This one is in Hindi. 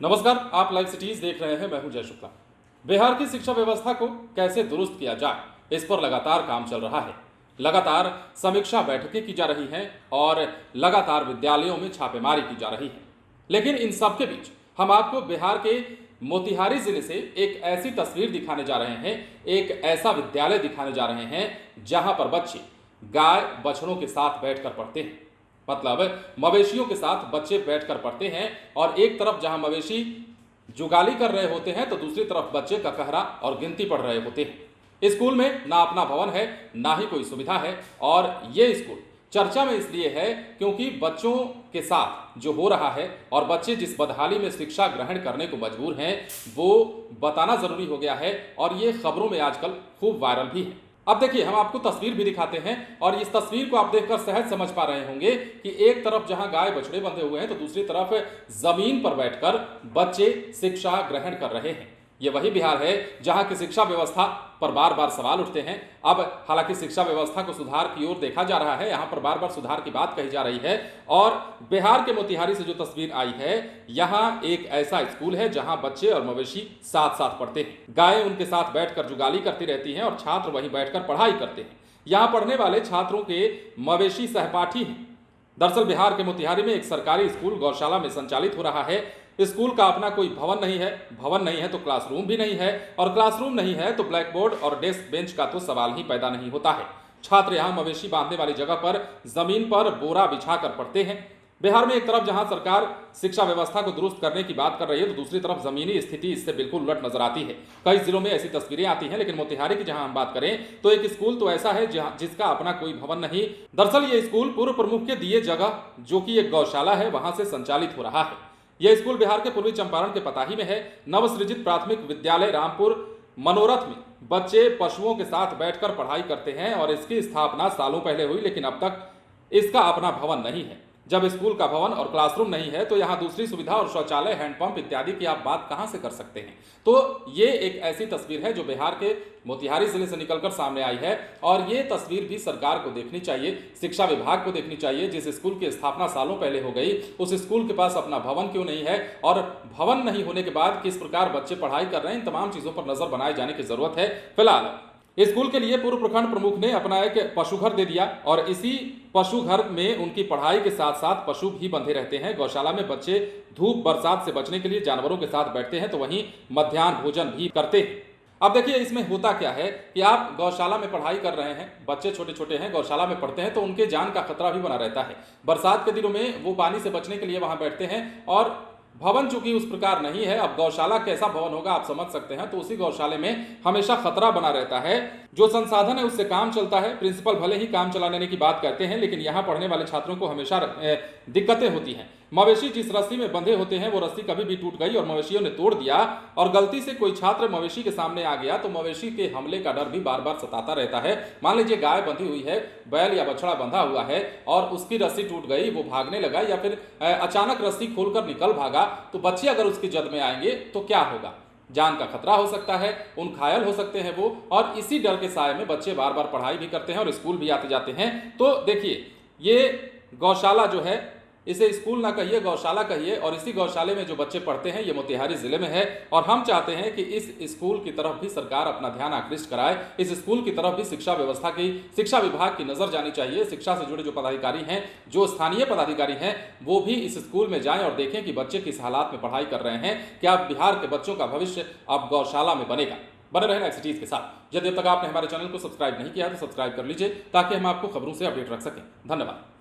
नमस्कार, आप लाइव सिटीज देख रहे हैं। मैं हूं जय शुक्ला। बिहार की शिक्षा व्यवस्था को कैसे दुरुस्त किया जाए, इस पर लगातार काम चल रहा है। लगातार समीक्षा बैठकें की जा रही हैं और लगातार विद्यालयों में छापेमारी की जा रही है। लेकिन इन सब के बीच हम आपको बिहार के मोतिहारी जिले से एक ऐसी तस्वीर दिखाने जा रहे हैं, एक ऐसा विद्यालय दिखाने जा रहे हैं जहां पर बच्चे गाय बछड़ों के साथ बैठकर पढ़ते हैं। मतलब मवेशियों के साथ बच्चे बैठकर पढ़ते हैं और एक तरफ जहां मवेशी जुगाली कर रहे होते हैं तो दूसरी तरफ बच्चे ककहरा और गिनती पढ़ रहे होते हैं। स्कूल में ना अपना भवन है, ना ही कोई सुविधा है और ये स्कूल चर्चा में इसलिए है क्योंकि बच्चों के साथ जो हो रहा है और बच्चे जिस बदहाली में शिक्षा ग्रहण करने को मजबूर हैं वो बताना जरूरी हो गया है और ये खबरों में आजकल खूब वायरल भी है। अब देखिए, हम आपको तस्वीर भी दिखाते हैं और इस तस्वीर को आप देखकर सहज समझ पा रहे होंगे कि एक तरफ जहां गाय बछड़े बंधे हुए हैं तो दूसरी तरफ जमीन पर बैठकर बच्चे शिक्षा ग्रहण कर रहे हैं। ये वही बिहार है जहां की शिक्षा व्यवस्था पर बार बार सवाल उठते हैं। अब हालांकि शिक्षा व्यवस्था को सुधार की ओर देखा जा रहा है, यहां पर बार बार सुधार की बात कही जा रही है और बिहार के मोतिहारी से जो तस्वीर आई है, यहां एक ऐसा स्कूल है जहां बच्चे और मवेशी साथ साथ पढ़ते हैं। गायें उनके साथ बैठकर जुगाली करती रहती हैं और छात्र वहीं बैठकर पढ़ाई करते हैं। यहां पढ़ने वाले छात्रों के मवेशी सहपाठी हैं। दरअसल बिहार के मोतिहारी में एक सरकारी स्कूल गौशाला में संचालित हो रहा है। स्कूल का अपना कोई भवन नहीं है तो क्लासरूम भी नहीं है और क्लासरूम नहीं है तो ब्लैक बोर्ड और डेस्क बेंच का तो सवाल ही पैदा नहीं होता है। छात्र यहाँ मवेशी बांधने वाली जगह पर जमीन पर बोरा बिछाकर पढ़ते हैं। बिहार में एक तरफ जहां सरकार शिक्षा व्यवस्था को दुरुस्त करने की बात कर रही है तो दूसरी तरफ जमीनी स्थिति इससे बिल्कुल उलट नजर आती है। कई जिलों में ऐसी तस्वीरें आती हैं, लेकिन मोतिहारी की जहां हम बात करें तो एक स्कूल तो ऐसा है जिसका अपना कोई भवन नहीं। दरअसल ये स्कूल पूर्व प्रमुख के दिए जगह जो कि एक गौशाला है वहां से संचालित हो रहा है। यह स्कूल बिहार के पूर्वी चंपारण के पताही में है। नवसृजित प्राथमिक विद्यालय रामपुर मनोरथ में बच्चे पशुओं के साथ बैठकर पढ़ाई करते हैं और इसकी स्थापना सालों पहले हुई, लेकिन अब तक इसका अपना भवन नहीं है। जब स्कूल का भवन और क्लासरूम नहीं है तो यहाँ दूसरी सुविधा और शौचालय, हैंडपंप इत्यादि की आप बात कहाँ से कर सकते हैं। तो ये एक ऐसी तस्वीर है जो बिहार के मोतिहारी जिले से निकलकर सामने आई है और ये तस्वीर भी सरकार को देखनी चाहिए, शिक्षा विभाग को देखनी चाहिए। जिस स्कूल की स्थापना सालों पहले हो गई उस स्कूल के पास अपना भवन क्यों नहीं है और भवन नहीं होने के बाद किस प्रकार बच्चे पढ़ाई कर रहे हैं, इन तमाम चीजों पर नजर बनाए जाने की जरूरत है। फिलहाल स्कूल के लिए पूर्व प्रखंड प्रमुख ने अपना एक पशु घर दे दिया और इसी पशु घर में उनकी पढ़ाई के साथ साथ पशु भी बंधे रहते हैं। गौशाला में बच्चे धूप बरसात से बचने के लिए जानवरों के साथ बैठते हैं तो वहीं मध्याह्न भोजन भी करते हैं। अब देखिए, इसमें होता क्या है कि आप गौशाला में पढ़ाई कर रहे हैं, बच्चे छोटे छोटे हैं, गौशाला में पढ़ते हैं तो उनके जान का खतरा भी बना रहता है। बरसात के दिनों में वो पानी से बचने के लिए वहां बैठते हैं और भवन चूंकि उस प्रकार नहीं है, अब गौशाला कैसा भवन होगा आप समझ सकते हैं। तो उसी गौशाले में हमेशा खतरा बना रहता है। जो संसाधन है उससे काम चलता है। प्रिंसिपल भले ही काम चलाने की बात करते हैं, लेकिन यहाँ पढ़ने वाले छात्रों को हमेशा दिक्कतें होती हैं। मवेशी जिस रस्सी में बंधे होते हैं वो रस्सी कभी भी टूट गई और मवेशियों ने तोड़ दिया और गलती से कोई छात्र मवेशी के सामने आ गया तो मवेशी के हमले का डर भी बार बार सताता रहता है। मान लीजिए गाय बंधी हुई है, बैल या बछड़ा बंधा हुआ है और उसकी रस्सी टूट गई, वो भागने लगा या फिर अचानक रस्सी खोलकर निकल भागा तो बच्चे अगर उसकी जद में आएंगे तो क्या होगा? जान का खतरा हो सकता है, उन घायल हो सकते हैं वो। और इसी डर के साए में बच्चे बार बार पढ़ाई भी करते हैं और स्कूल भी आते जाते हैं। तो देखिए, ये गौशाला जो है इसे स्कूल ना कहिए, गौशाला कहिए और इसी गौशाले में जो बच्चे पढ़ते हैं ये मोतिहारी जिले में है और हम चाहते हैं कि इस स्कूल की तरफ भी सरकार अपना ध्यान आकृष्ट कराए। इस स्कूल की तरफ भी शिक्षा व्यवस्था की, शिक्षा विभाग की नजर जानी चाहिए। शिक्षा से जुड़े जो पदाधिकारी हैं, जो स्थानीय पदाधिकारी हैं, वो भी इस स्कूल में जाएं और देखें कि बच्चे किस हालात में पढ़ाई कर रहे हैं। क्या बिहार के बच्चों का भविष्य अब गौशाला में बनेगा? बने रहें लाइव सिटीज के साथ। यदि अब तक आपने हमारे चैनल को सब्सक्राइब नहीं किया तो सब्सक्राइब कर लीजिए ताकि हम आपको खबरों से अपडेट रख सकें। धन्यवाद।